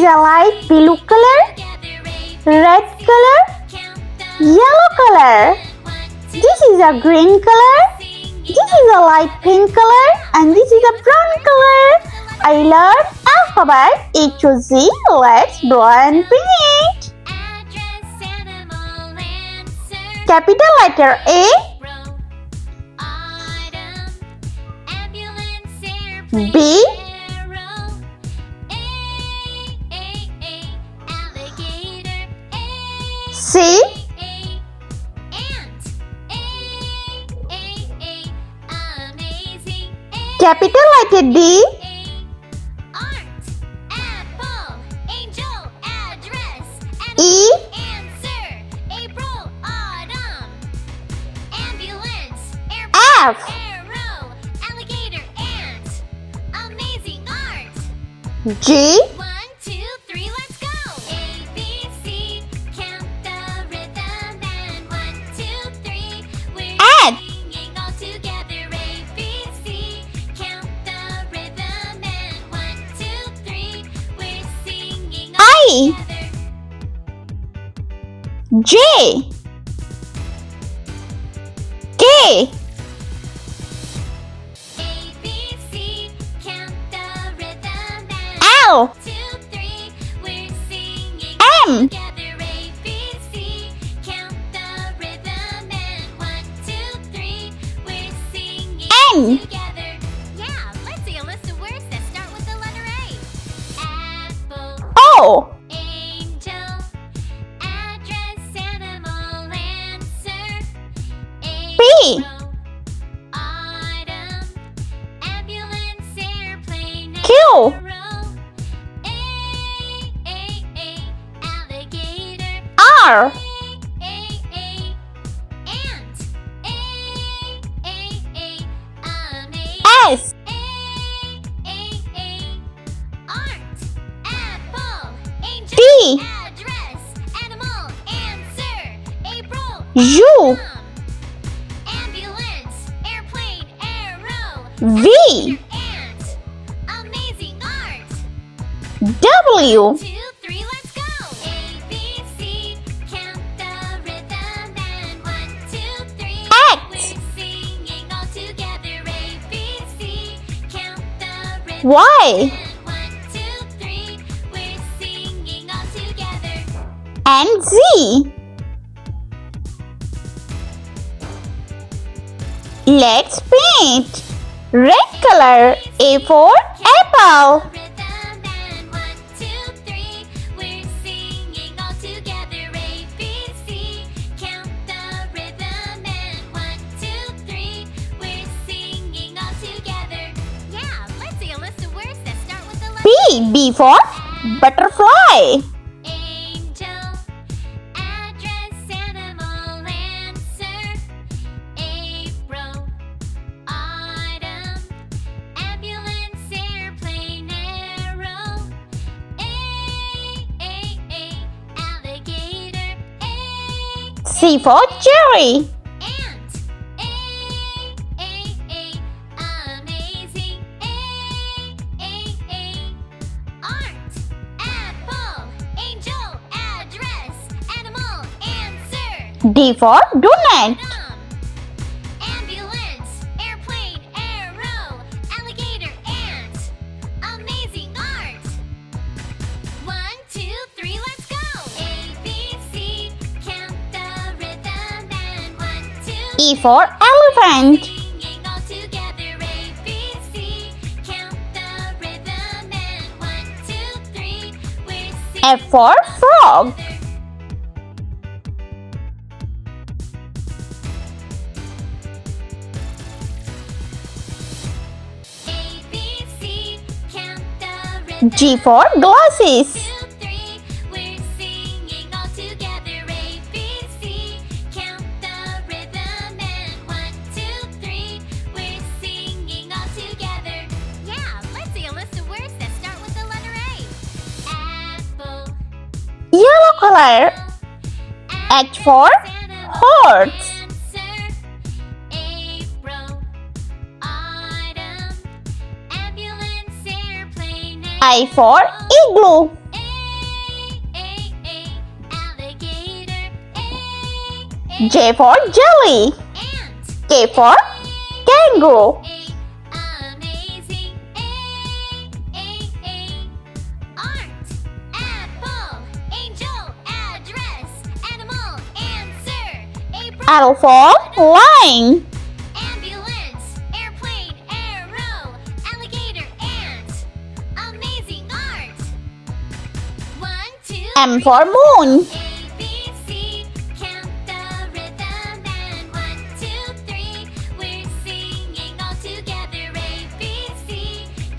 is a light blue color, red color, yellow color. This is a green color. This is a light pink color, and this is a brown color. I learned alphabet A to Z. Let's draw and paint. Capital letter A, B, C, capital letter D, E, F, G, H, I, J, K, L, M, N, O, P, Q, R, S, T, U, V, W, X, Y, and Z. Let's paint. Red color, A for apple. B for butterfly. C for cherry. D for donut. Ambulance, airplane, arrow, alligator, ant. Amazing art. 1, 2, 3, let's go. A, B, C, count the rhythm and 1, 2. E for elephant. Singing all together. A, B, C, count the rhythm and 1, 2, 3. We're singing F for frog. G for glasses. 2, 3, we're singing all together. A, B, C, count the rhythm and 1, 2, 3, we're singing all together. Yeah, let's see a list of words that start with the letter A. Apple, Yellow color. H for horse. answer, April, autumn, ambulance, airplane, I for igloo. J for jelly. ant, K for kangaroo. amazing, art, apple, angel, address, animal, answer, April, L for lion. ambulance, airplane, arrow, alligator, ant, amazing art. 1, 2, M for moon. A, B, C, count the rhythm and 1, 2, 3, we're singing all together. A, B, C,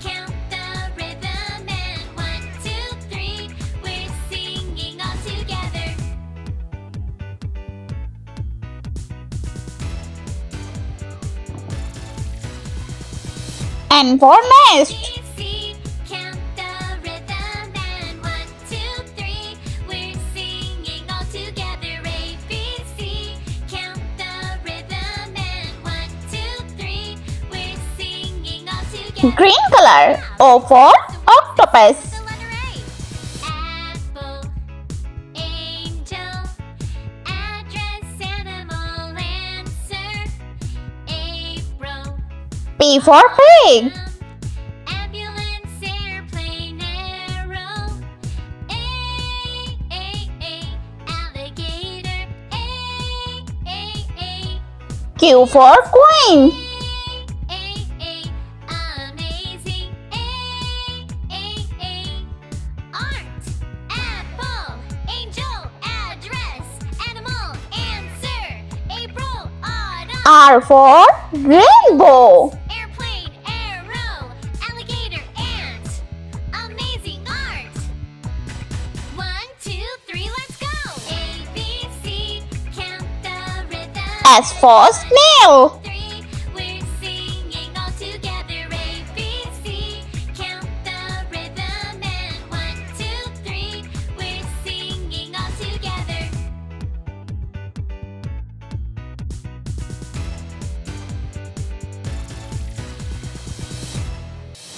count the rhythm and 1, 2, 3, we're singing all together. N for nest. B, C, count the rhythm and 1, 2, 3, we're singing all together. A, B, C, count the rhythm and 1, 2, 3, we're singing all together. Green color. O for octopus. The letter A. Apple, angel, address, animal, answer, April. P for pig. Ambulance, airplane, arrow, alligator, Q for queen. amazing, art, apple, angel, address, animal, answer, April, autumn, R for rainbow. airplane, arrow, alligator, ant, amazing art. 1, 2, 3, let's go. A, B, C, count the rhythm. S for snail. 3, we're singing all together. A, B, C, count the rhythm and 1, 2, 3, we're singing all together.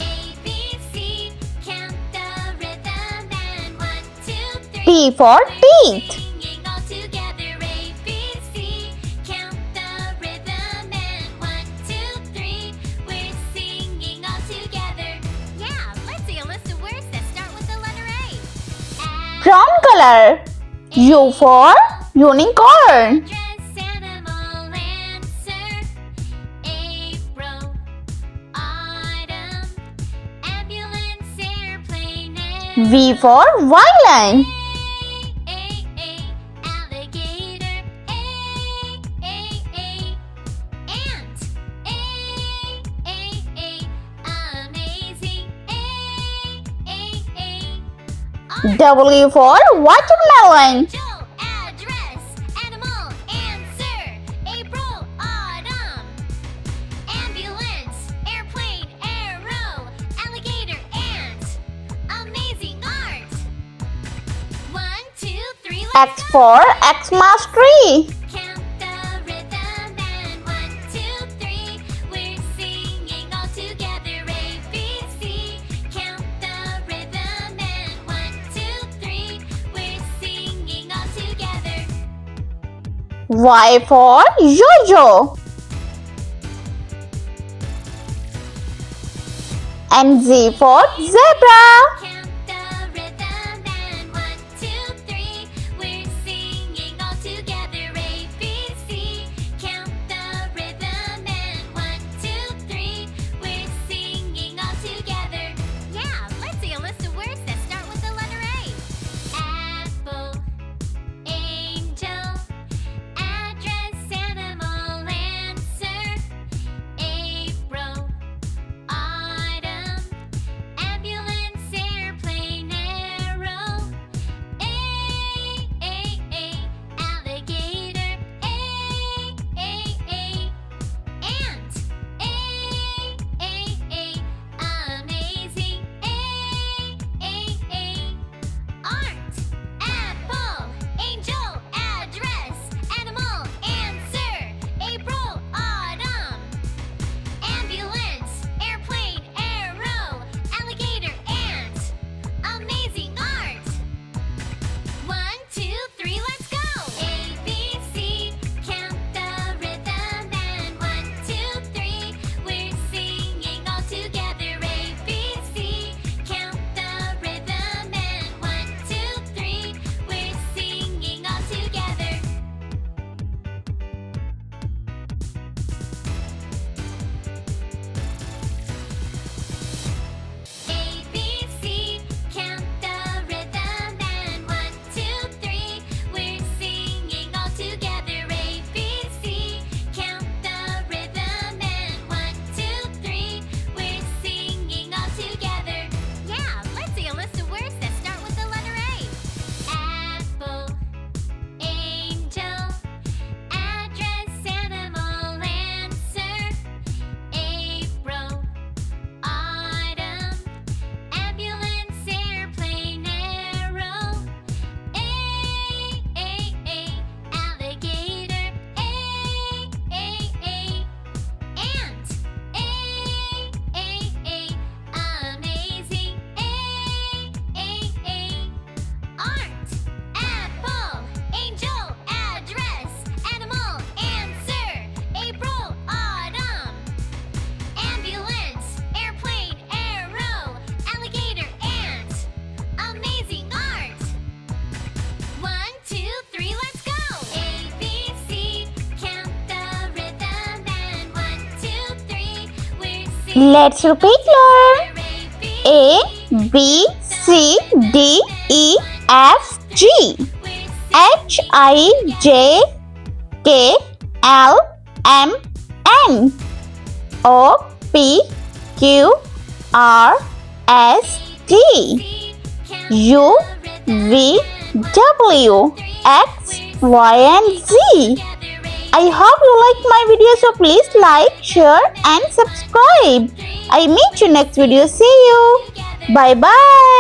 A, B, C, count the rhythm and 1, 2, 3. T for teeth. Singing all together. A, B, C, count the rhythm and 1, 2, 3. We're singing all together. Yeah, let's see a list of words that start with the letter A. Brown color. U for unicorn. Address, animal, answer, April, autumn, ambulance, airplane, V for violin. alligator, ant, amazing, W for watermelon. Joe, address, animal, answer, April, autumn, ambulance, airplane, arrow, alligator, ant, amazing art. 1, 2, 3, let's X go. for Xmas tree. Count the rhythm and 1, 2, 3, we're singing all together. A, B, C, count the rhythm and 1, 2, 3, we're singing all together. Y for yo-yo. And Z for zebra. Count the rhythm and 1, 2, 3, we're singing all together. A, B, C, count the rhythm and 1, 2, 3, we're singing all together. Yeah, let's see a list of words that start with the letter A. Apple, angel, address, animal, answer, April, autumn, ambulance, Let's repeat, learn. A, B, C, D, E, F, G, H, I, J, K, L, M, N, O, P, Q, R, S, T, U, V, W, X, Y, and Z. I hope you like my video, so please like, share and subscribe. I meet you next video. See you. Bye bye.